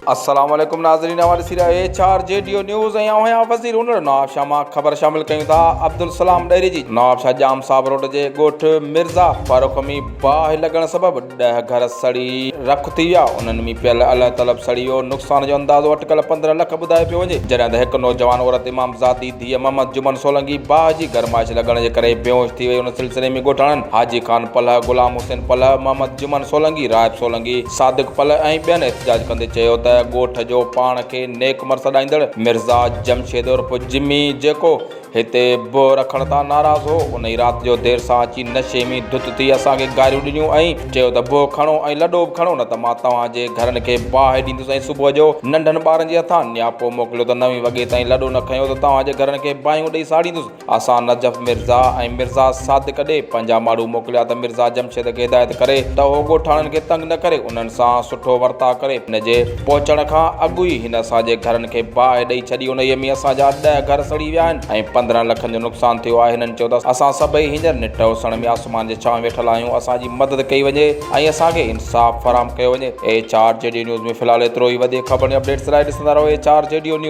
अस्सलाम वालेकुम नाज़रीन, हमारे सिरा HRJDO न्यूज़ ऐं वज़ीर हुनर नवाब शाह मां ख़बर शामिल कयूं था। अब्दुल सलाम ॾेरी जी नवाब शाह जाम साहब रोड जे ॻोठ मिर्ज़ा फारूक में बाहि लॻण सबबि 10 घर सड़ी रख थी विया। उन्हनि में पियल अलाह तलब सड़ी वियो। नुक़सान जो अंदाज़ो अटकल 15 लख ॿुधाए पियो वञे, जॾहिं त हिकु नौजवान औरत इमामज़ादी धीअ मोहम्मद जुमन सोलंकी बाहि जी गरमाइश लॻण जे करे बेहोश थी वई। उन सिलसिले में ॻोठाणनि हाजी ख़ान पलह, गुलाम हुसैन पलह, मोहम्मद जुमन सोलंकी, रायब सोलंकी, सादिक पलह ऐं ॿियनि एहतजाज कंदे चयो त ॻोठ जो पाण खे नेक मर्सदाईंदड़ मिर्ज़ा जमशेद उर्फ जिम्मी, जेको हिते बो रखण तां नाराज़ हो, उन ई राति जो देर सां अची नशे में धुत थी असांखे गारियूं ॾिनियूं ऐं चयो त बो खणो ऐं लॾो बि खणो, न त मां तव्हांजे घरनि खे बाहि ॾींदुसि ऐं सुबुह जो नंढनि ॿारनि जे हथां नियापो मोकिलियो त 9 वॻे ताईं लॾो न खयो त तव्हांजे घरनि खे बाहियूं ॾेई साड़ींदुसि। असां नजफ़ मिर्ज़ा ऐं मिर्ज़ा सादिक ॾे पंहिंजा माण्हू मोकिलिया त मिर्ज़ा जमशेद खे हिदायत करे त उहो ॻोठाणनि खे तंग न करे, उन्हनि सां सुठो वर्ताव करे। हिन जे पहुचण खां अॻु ई हिन असांजे घरनि खे बाहि ॾेई छॾी। उन में असांजा 10 घर सड़ी विया आहिनि ऐं 15 लखनि जो नुक़सान थियो आहे। हिननि चयो त असां सभई हींअर निट वसण में आसमान जे छांव वेठल आहियूं, असांजी मदद कई वञे ऐं असांखे इंसाफ़ फराहम कयो वञे। HRJDO न्यूज़ में फ़िलहालु एतिरो ई। वधीक ख़बर ऐं अपडेट्स लाइ ॾिसंदा रहो HRJDO न्यूज़।